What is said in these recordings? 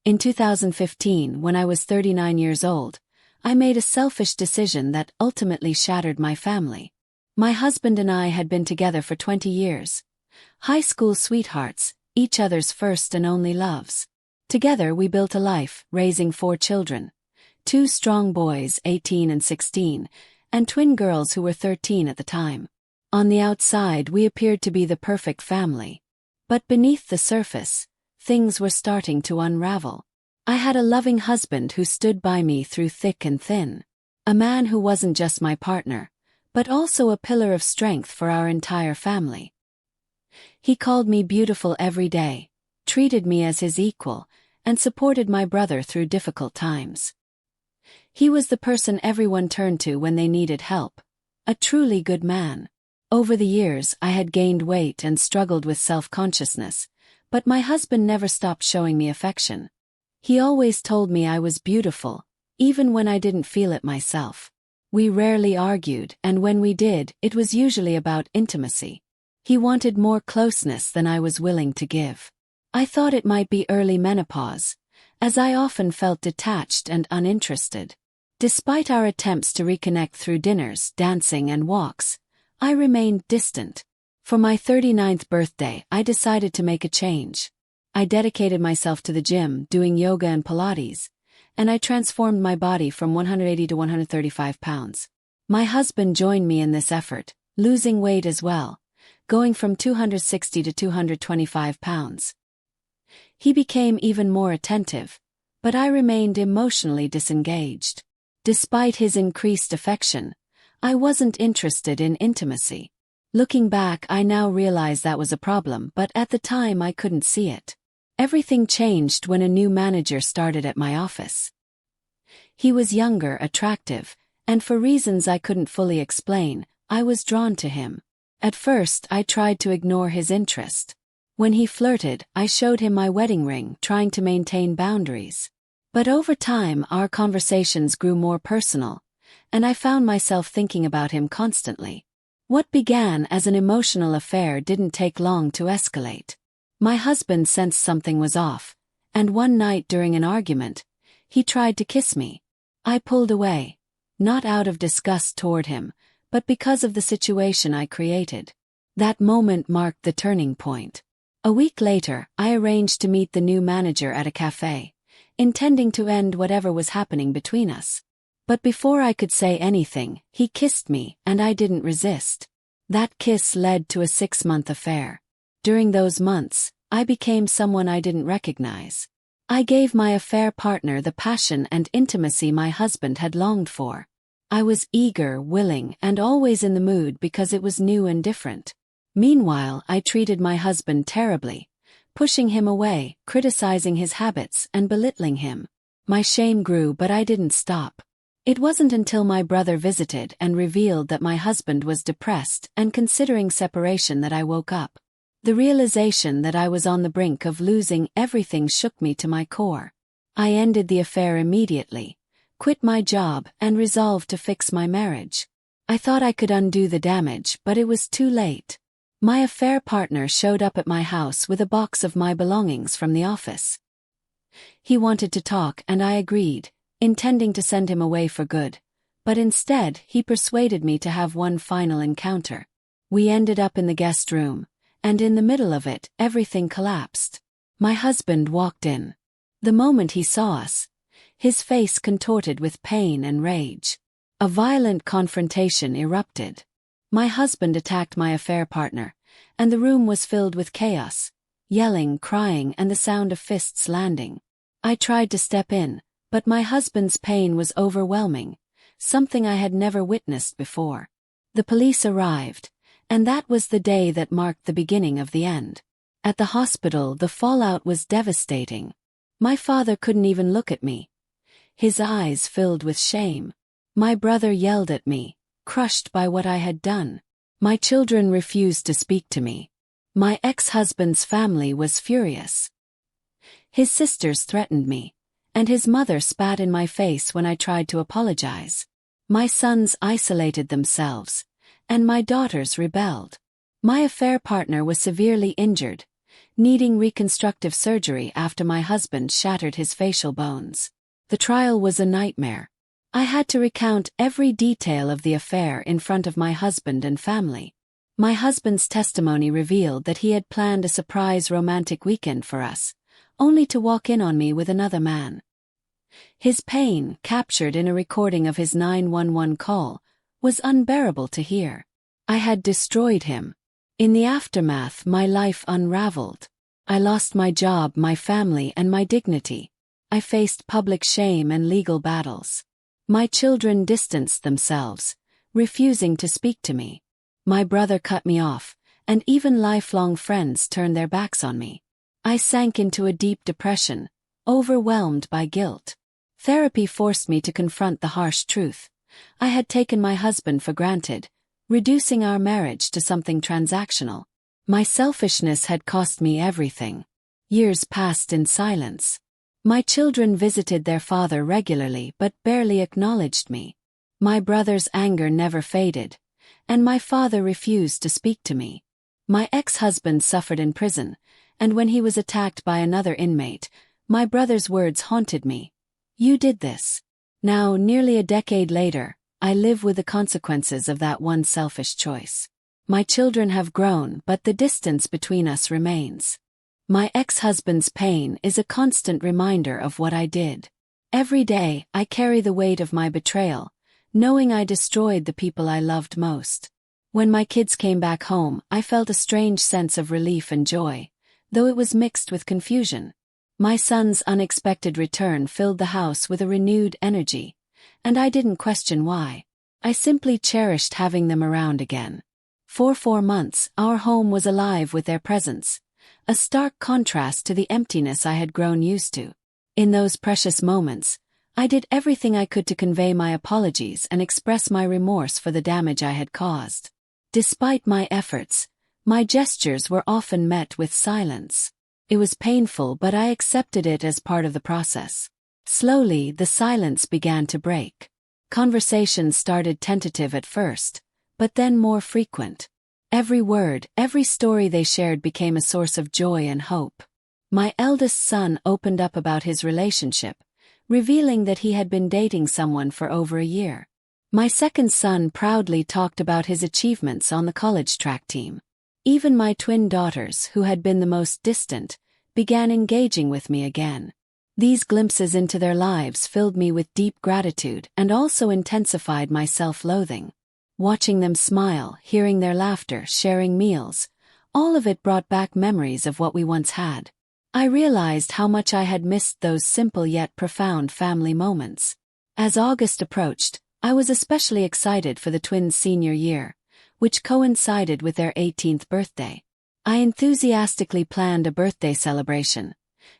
In 2015, when I was 39 years old, I made a selfish decision that ultimately shattered my family. My husband and I had been together for 20 years. High school sweethearts, each other's first and only loves. Together we built a life, raising 4 children. 2 strong boys, 18 and 16, and twin girls who were 13 at the time. On the outside, we appeared to be the perfect family. But beneath the surface, things were starting to unravel. I had a loving husband who stood by me through thick and thin. A man who wasn't just my partner, but also a pillar of strength for our entire family. He called me beautiful every day, treated me as his equal, and supported my brother through difficult times. He was the person everyone turned to when they needed help. A truly good man. Over the years, I had gained weight and struggled with self-consciousness, but my husband never stopped showing me affection. He always told me I was beautiful, even when I didn't feel it myself. We rarely argued, and when we did, it was usually about intimacy. He wanted more closeness than I was willing to give. I thought it might be early menopause, as I often felt detached and uninterested. Despite our attempts to reconnect through dinners, dancing, and walks, I remained distant. For my 39th birthday, I decided to make a change. I dedicated myself to the gym, doing yoga and Pilates, and I transformed my body from 180 to 135 pounds. My husband joined me in this effort, losing weight as well, going from 260 to 225 pounds. He became even more attentive, but I remained emotionally disengaged. Despite his increased affection, I wasn't interested in intimacy. Looking back, I now realize that was a problem, but at the time I couldn't see it. Everything changed when a new manager started at my office. He was younger, attractive, and for reasons I couldn't fully explain, I was drawn to him. At first, I tried to ignore his interest. When he flirted, I showed him my wedding ring, trying to maintain boundaries. But over time, our conversations grew more personal, and I found myself thinking about him constantly. What began as an emotional affair didn't take long to escalate. My husband sensed something was off, and one night during an argument, he tried to kiss me. I pulled away, not out of disgust toward him, but because of the situation I created. That moment marked the turning point. A week later, I arranged to meet the new manager at a cafe, intending to end whatever was happening between us. But before I could say anything, he kissed me, and I didn't resist. That kiss led to a 6-month affair. During those months, I became someone I didn't recognize. I gave my affair partner the passion and intimacy my husband had longed for. I was eager, willing, and always in the mood because it was new and different. Meanwhile, I treated my husband terribly, pushing him away, criticizing his habits, and belittling him. My shame grew, but I didn't stop. It wasn't until my brother visited and revealed that my husband was depressed and considering separation that I woke up. The realization that I was on the brink of losing everything shook me to my core. I ended the affair immediately, quit my job, and resolved to fix my marriage. I thought I could undo the damage, but it was too late. My affair partner showed up at my house with a box of my belongings from the office. He wanted to talk, and I agreed, intending to send him away for good, but instead he persuaded me to have one final encounter. We ended up in the guest room, and in the middle of it, everything collapsed. My husband walked in. The moment he saw us, his face contorted with pain and rage. A violent confrontation erupted. My husband attacked my affair partner, and the room was filled with chaos, yelling, crying, and the sound of fists landing. I tried to step in, but my husband's pain was overwhelming, something I had never witnessed before. The police arrived, and that was the day that marked the beginning of the end. At the hospital, the fallout was devastating. My father couldn't even look at me, his eyes filled with shame. My brother yelled at me, crushed by what I had done. My children refused to speak to me. My ex-husband's family was furious. His sisters threatened me, and his mother spat in my face when I tried to apologize. My sons isolated themselves, and my daughters rebelled. My affair partner was severely injured, needing reconstructive surgery after my husband shattered his facial bones. The trial was a nightmare. I had to recount every detail of the affair in front of my husband and family. My husband's testimony revealed that he had planned a surprise romantic weekend for us, only to walk in on me with another man. His pain, captured in a recording of his 911 call, was unbearable to hear. I had destroyed him. In the aftermath, my life unraveled. I lost my job, my family, and my dignity. I faced public shame and legal battles. My children distanced themselves, refusing to speak to me. My brother cut me off, and even lifelong friends turned their backs on me. I sank into a deep depression, overwhelmed by guilt. Therapy forced me to confront the harsh truth. I had taken my husband for granted, reducing our marriage to something transactional. My selfishness had cost me everything. Years passed in silence. My children visited their father regularly but barely acknowledged me. My brother's anger never faded, and my father refused to speak to me. My ex-husband suffered in prison, and when he was attacked by another inmate, my brother's words haunted me. "You did this." Now, nearly a decade later, I live with the consequences of that one selfish choice. My children have grown, but the distance between us remains. My ex-husband's pain is a constant reminder of what I did. Every day, I carry the weight of my betrayal, knowing I destroyed the people I loved most. When my kids came back home, I felt a strange sense of relief and joy, though it was mixed with confusion. My son's unexpected return filled the house with a renewed energy, and I didn't question why. I simply cherished having them around again. For 4 months, our home was alive with their presence, a stark contrast to the emptiness I had grown used to. In those precious moments, I did everything I could to convey my apologies and express my remorse for the damage I had caused. Despite my efforts, my gestures were often met with silence. It was painful, but I accepted it as part of the process. Slowly, the silence began to break. Conversations started tentative at first, but then more frequent. Every word, every story they shared became a source of joy and hope. My eldest son opened up about his relationship, revealing that he had been dating someone for over a year. My second son proudly talked about his achievements on the college track team. Even my twin daughters, who had been the most distant, began engaging with me again. These glimpses into their lives filled me with deep gratitude and also intensified my self-loathing. Watching them smile, hearing their laughter, sharing meals, all of it brought back memories of what we once had. I realized how much I had missed those simple yet profound family moments. As August approached, I was especially excited for the twins' senior year, which coincided with their 18th birthday. I enthusiastically planned a birthday celebration,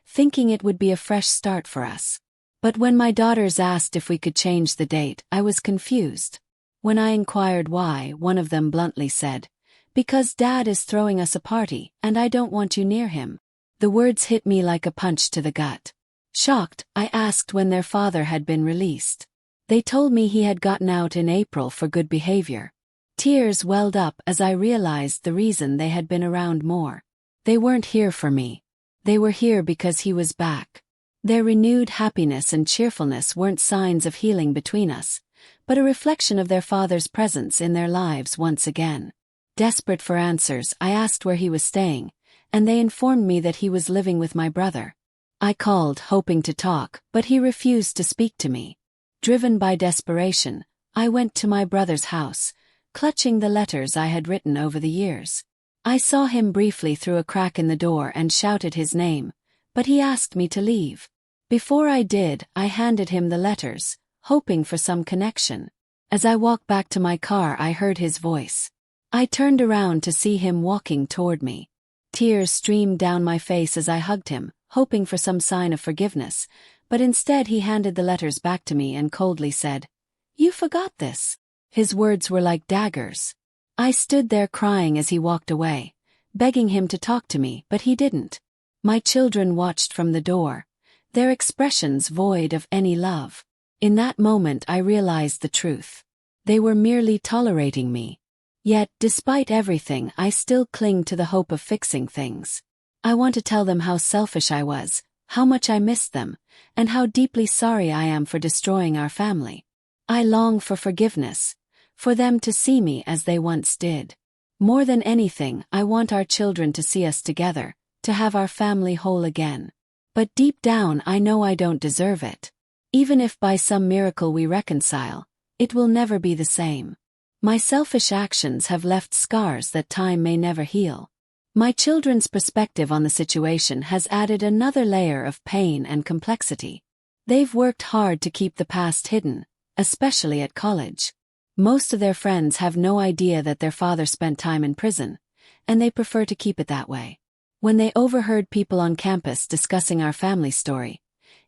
thinking it would be a fresh start for us. But when my daughters asked if we could change the date, I was confused. When I inquired why, one of them bluntly said, "Because Dad is throwing us a party, and I don't want you near him." The words hit me like a punch to the gut. Shocked, I asked when their father had been released. They told me he had gotten out in April for good behavior. Tears welled up as I realized the reason they had been around more. They weren't here for me. They were here because he was back. Their renewed happiness and cheerfulness weren't signs of healing between us, but a reflection of their father's presence in their lives once again. Desperate for answers, I asked where he was staying, and they informed me that he was living with my brother. I called, hoping to talk, but he refused to speak to me. Driven by desperation, I went to my brother's house, clutching the letters I had written over the years. I saw him briefly through a crack in the door and shouted his name, but he asked me to leave. Before I did, I handed him the letters, hoping for some connection. As I walked back to my car, I heard his voice. I turned around to see him walking toward me. Tears streamed down my face as I hugged him, hoping for some sign of forgiveness, but instead he handed the letters back to me and coldly said, "You forgot this." His words were like daggers. I stood there crying as he walked away, begging him to talk to me, but he didn't. My children watched from the door, their expressions void of any love. In that moment I realized the truth. They were merely tolerating me. Yet, despite everything, I still cling to the hope of fixing things. I want to tell them how selfish I was, how much I missed them, and how deeply sorry I am for destroying our family. I long for forgiveness, for them to see me as they once did. More than anything, I want our children to see us together, to have our family whole again. But deep down I know I don't deserve it. Even if by some miracle we reconcile, it will never be the same. My selfish actions have left scars that time may never heal. My children's perspective on the situation has added another layer of pain and complexity. They've worked hard to keep the past hidden, especially at college. Most of their friends have no idea that their father spent time in prison, and they prefer to keep it that way. When they overheard people on campus discussing our family story,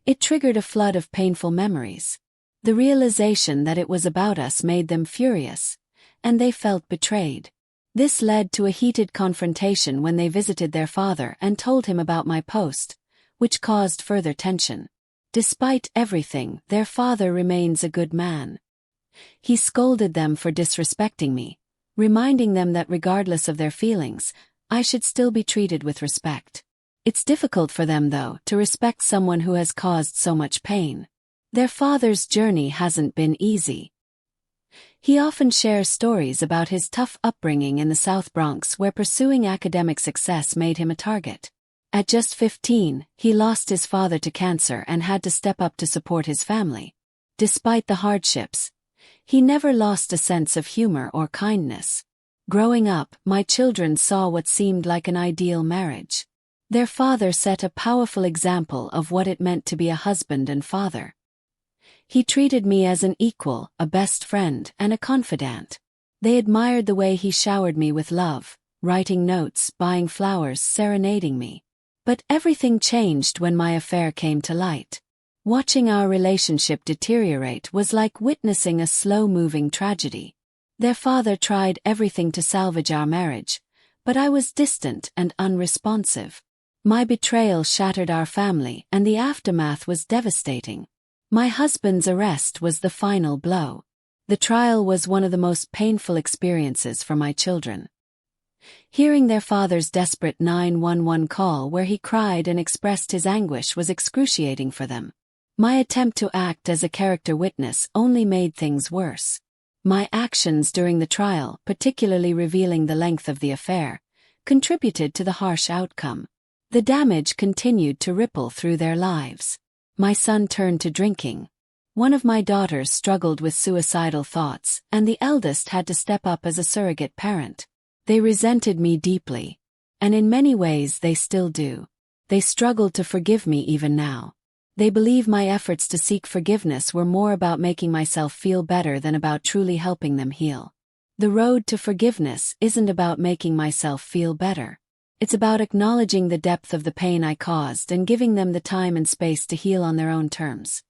it triggered a flood of painful memories. The realization that it was about us made them furious, and they felt betrayed. This led to a heated confrontation when they visited their father and told him about my post, which caused further tension. Despite everything, their father remains a good man. He scolded them for disrespecting me, reminding them that regardless of their feelings, I should still be treated with respect. It's difficult for them, though, to respect someone who has caused so much pain. Their father's journey hasn't been easy. He often shares stories about his tough upbringing in the South Bronx, where pursuing academic success made him a target. At just 15, he lost his father to cancer and had to step up to support his family. Despite the hardships, he never lost a sense of humor or kindness. Growing up, my children saw what seemed like an ideal marriage. Their father set a powerful example of what it meant to be a husband and father. He treated me as an equal, a best friend, and a confidant. They admired the way he showered me with love, writing notes, buying flowers, serenading me. But everything changed when my affair came to light. Watching our relationship deteriorate was like witnessing a slow-moving tragedy. Their father tried everything to salvage our marriage, but I was distant and unresponsive. My betrayal shattered our family, and the aftermath was devastating. My husband's arrest was the final blow. The trial was one of the most painful experiences for my children. Hearing their father's desperate 911 call where he cried and expressed his anguish was excruciating for them. My attempt to act as a character witness only made things worse. My actions during the trial, particularly revealing the length of the affair, contributed to the harsh outcome. The damage continued to ripple through their lives. My son turned to drinking. One of my daughters struggled with suicidal thoughts, and the eldest had to step up as a surrogate parent. They resented me deeply, and in many ways they still do. They struggled to forgive me even now. They believe my efforts to seek forgiveness were more about making myself feel better than about truly helping them heal. The road to forgiveness isn't about making myself feel better. It's about acknowledging the depth of the pain I caused and giving them the time and space to heal on their own terms.